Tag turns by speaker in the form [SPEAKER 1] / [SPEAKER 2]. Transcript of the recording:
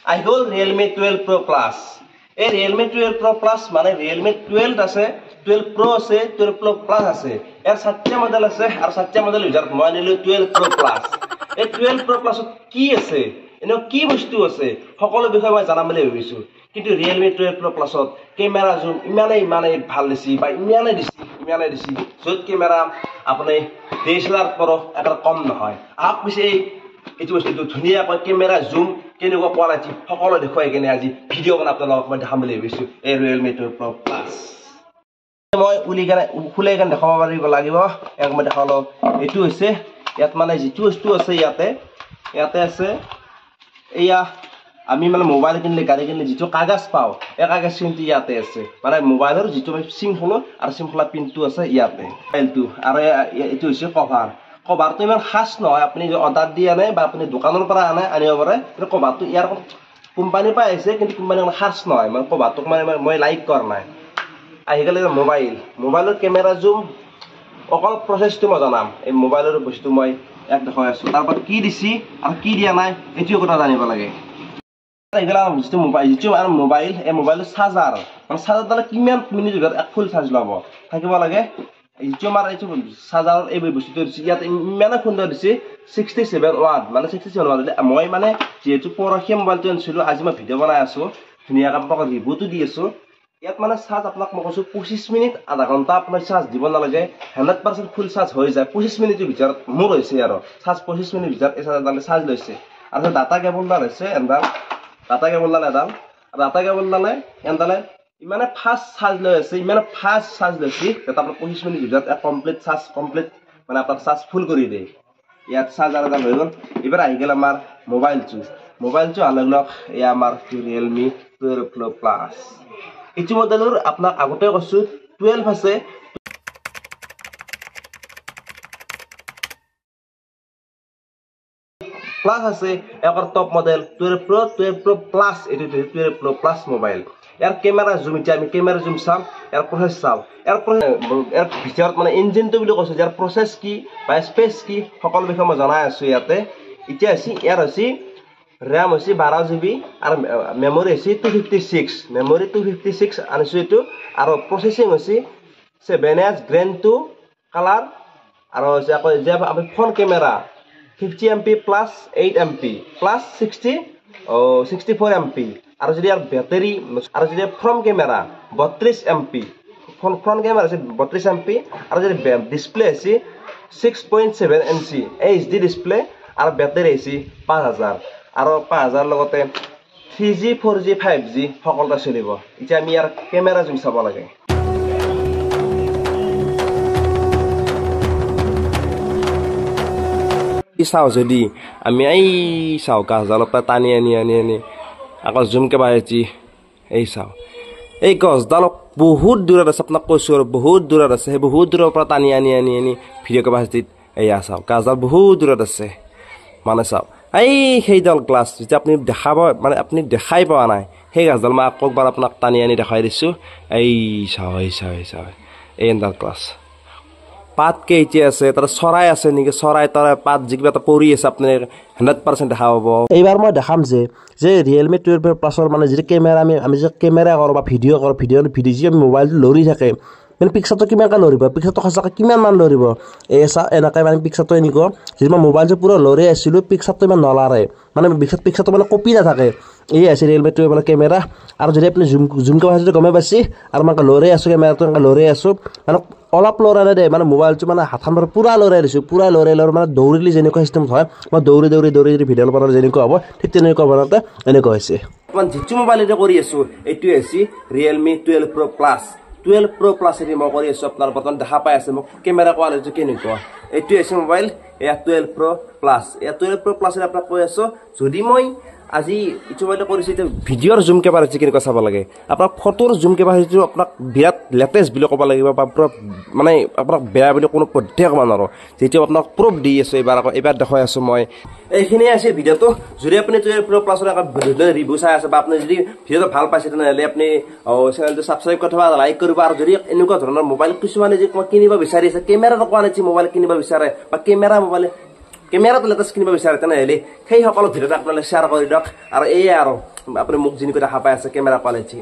[SPEAKER 1] আহি গ'ল Realme 12 Pro Plus এই Realme 12 Pro Plus মানে Realme 12 আছে 12 Pro আছে 12 Pro Plus আছে এর 7টা মডেল আছে আর 7টা মডেল ইউজার মই নিলো 12 Pro Plus এই 12 Pro Plus কি আছে এনে কি বস্তু আছে সকলো বিষয় মই জানাম বুলি ভাবিছো কিন্তু Realme 12 Pro Plus ক্যামেরা জুম ইমানে ভাল দিছি বা ইমানে দিছি যত ক্যামেরা আপুনি DSLR পৰো এটা কম নহয় আপ পিছে এইটো বস্তুটো ধুনিয়াকৈ ক্যামেৰা জুম কেনেকুৱা কোৱালিটি সকলো দেখুৱাই কেনে আজি ভিডিও বনাই আপোনালোকক মই দেখাম বুলি ভাবিছো এই Realme 12 Pro Plus মই খুলে গান দেখাব পাৰিব লাগিব এক মই দেখালো এটো হৈছে ইয়াত মানে যেটো বস্তু আছে ইয়াতে আছে এয়া আমি মানে মোবাইল কিনলে গাড়ী কিনলে যেটো কাগজ পাও এই কাগজ কিন্তু ইয়াতে আছে মানে মোবাইলৰ যেটো সিম হলো আৰু সিম খোলা পিনটো আছে ইয়াতে ফাইলটো আৰু এটো হৈছে কভাৰটো ইমান খাস নহয় আপুনি যে অৰ্ডাৰ দি আনে বা আপুনি দোকানৰ পৰা আনিব পাৰে কিন্তু কভাৰটো ইয়াৰ কোম্পানীৰ পৰা আহিছে কিন্তু কোম্পানীৰ খাস নহয় মানে কভাৰটোক মানে মই লাইক কৰা নাই আহি গ'লে মোবাইলৰ ক্যামেৰা জুম অকল প্ৰচেছটো মই জানাম এই মোবাইলৰ বস্তু মই এক দেখাই আছো তাৰপৰা কি দিছি আৰু কি দিয়া নাই এটিও কথা জানিব লাগে এগলা যেটো মোবাইল এই মোবাইলৰ চাৰ্জাৰ মানে চাৰ্জাৰডালে কিমান মিনিট ভিতৰত এক ফুল চাৰ্জ ল'ব থাকিব লাগে এইটো আমাৰ এইটো চাৰ্জাৰৰ এই বস্তুটো দিছি ইয়াত ইমানে সুন্দৰ দিছি 67 ওয়াট মানে 67 ওয়াট মই মানে যেহেতু পৰখি মোবাইলটো আনিছিলো আজি মই ভিডিও বনাই আছো ধুনিয়াকৈ আপোনাক ৰিভিউটো দি আছো ইয়াত মানে চাৰ্জ আপোনাক মই কৈছো 25 মিনিট আধা ঘণ্টা আপোনাৰ চাৰ্জ দিব নালাগে 100% ফুল চাৰ্জ হৈ যায় 25 মিনিটৰ ভিতৰত মোৰ হৈছে আৰু চাৰ্জ 25 মিনিট ভিতৰত এই চাৰ্জাৰডালে চাৰ্জ লৈছে আৰু ডাটা কেবলডাল হৈছে এডাল ডাটা কেবলডালে এডালে ইমানে ফাস্ট চাৰ্জ লৈ আছে ইমানে ফাস্ট চাৰ্জ লৈছে যে আপোনাৰ 25 মিনিট ভিতৰত কমপ্লিট মানে আপোনাৰ চাৰ্জ ফুল কৰি দিয়ে ইয়াত চাৰ্জাৰ এডাল হৈ গ'ল এবাৰ আহি গ'ল আমাৰ মোবাইলটো আনলক এই আমাৰ Realme 12 Pro Plus এইটো মডেলৰ আপোনাক আগতে কৈছো 12 আছে প্লাস আছে একৰ টপ মডেল 12 Pro Plus এটো 12 Pro Plus মোবাইল ইয়াৰ ক্যামেৰা জুম আমি ক্যামেৰা জুম চাম ইয়াৰ প্ৰসেস চাম ইয়াৰ ভিতৰত মানে ইঞ্জিনটো বুলি কৈছো যাৰ প্ৰসেস কি বা স্পেস কি সকলো বিষয় মই জনাই আছো ইয়াতে এতিয়া আছে ইয়াৰ আছে RAM আছে 12GB আৰু মেমৰি আছে 256 আনিছো এটো আৰু প্ৰসেসিং আছে 7S Gen 2 কালাৰ আৰু যে আমি phone camera 50MP plus 8MP plus 64MP আৰু যদি আৰু ব্যাটাৰি আৰু যদি front camera 32MP front camera আছে 32MP আৰু যদি ডিসপ্লে আছে 6.7 ইঞ্চ HD ডিসপ্লে আৰু ব্যাটাৰি আছে 5000 আৰু 5000 লগতে 3G 4G 5G সকলোটা চলিব এতিয়া আমি ইয়াৰ ক্যামেৰা জুম চাব লাগে চাও যদি আমি এই চাও গাছডালৰ পৰা টানি আনি আকৌ জুমকে বাঢ়িছি এই চাও এই গছডালক বহুত দূৰত আছে আপোনাক কৈছো আৰু বহুত দূৰত আছে সেই বহুত দূৰৰ পৰা টানি আনি ভিডিঅ' বাঢ়িছি এইয়া চাও গাছডাল বহুত দূৰত আছে মানে চাও এই সেইডাল গ্লাছ যেতিয়া আপুনি দেখাব মানে আপুনি দেখাই পোৱা নাই সেই গাছডাল মই আকৌবাৰ আপোনাক টানি আনি দেখাই দিছো এই চাও এই এডাল গ্লাছ পাত কেইটি আছে তাৰ চৰাই আছে নেকি চৰাই তাৰ পাত যিকিবা এটা পৰি আছে আপুনি 100% দেখা পাব এইবাৰ মই দেখাম যে Realme 12 Pro Plus মানে যে ক্যামেৰা আমি যে ক্যামেৰা কৰো বা ভিডিও যি আমি মোবাইলটো লৰি থাকে মানে পিকচাৰটো কিমান কা লৰিব পিকচাৰটো সঁচাকৈ কিমান মান লৰিব এসা এনেকৈ মানে পিকচাৰটো এনেকুৱা যে মই মোবাইলটো পুৰা লৰি আছিলো পিকচাৰটো ইমান নলাৰে মানে পিকচাৰটো মানে কপি নাথাকে এই আছে Realme 12 মানে ক্যামেৰা আৰু যদি আপুনি জুম কা ভাজিটো গমে পাইছি আৰু মই লৰি আছো ক্যামেৰাটো লৰি আছো মানে অলপ লৰাই দে মানে মোবাইলটো মানে হাতখন পুৰা লৰাই দিছো পুৰা লৰাই মানে দৌৰিলি যেনেকুৱা সিস্টেম হয় মই দৌৰি ভিডিঅ' বনালে যেনেকুৱা হ'ব ঠিক তেনেকুৱা বনাতে এনেকুৱা হৈছে মই যিটো মোবাইল এটা কৰি আছো এইটো আছে Realme 12 Pro Plus 12 Pro Plus এটি মই কৰি আছো আপোনাৰ বৰ্তমান দেখা পাই আছে মোক ক্যামেৰা কোৱালিটি কেনেকুৱা এইটো আছে মোবাইল এয়া 12 Pro Plus এয়া 12 Pro Plus আপোনাক কৈ আছো যদি মই আজি ইটো মোবাইল কৰিছে এটা ভিডিঅ'ৰ জুম কেমেৰা কেনেকুৱা চাব লাগে আপোনাক ফটোৰ জুম কেমেৰাটো আপোনাক বিৰাট লেটেষ্ট বুলি ক'ব লাগিব বা মানে আপোনাক বেয়া বুলি কোনো পদ্ধতি ক'ব নোৱাৰো যেটো আপোনাক প্ৰুফ দি আছে এবাৰ দেখাই আছো মই এইখিনি আছে ভিডিঅ'টো যদি আপুনি 12 Pro Plus ৰিভিউ চাই আছে বা আপুনি যদি ভিডিঅ'টো ভাল পাইছে তেনেহ'লে আপুনি চেনেলটো সাবস্ক্ৰাইব কৰিব বা লাইক কৰিব আৰু যদি এনেকুৱা ধৰণৰ মোবাইল কিছুমানে যে কিনিব বিচাৰি আছে ক্যামেৰাৰ কোৱালিটি মোবাইল কিনিব বিচাৰে বা ক্যামেৰাটো লেটেষ্ট কিনিব বিচাৰে তেনেহ'লে সেই সকলো ভিডিঅ'টো আপোনালোকে শ্বেয়াৰ কৰি দিয়ক আৰু এই আৰু আপুনি মোক যেনেকৈ দেখা পাই আছে কেমেৰা কোৱালিটি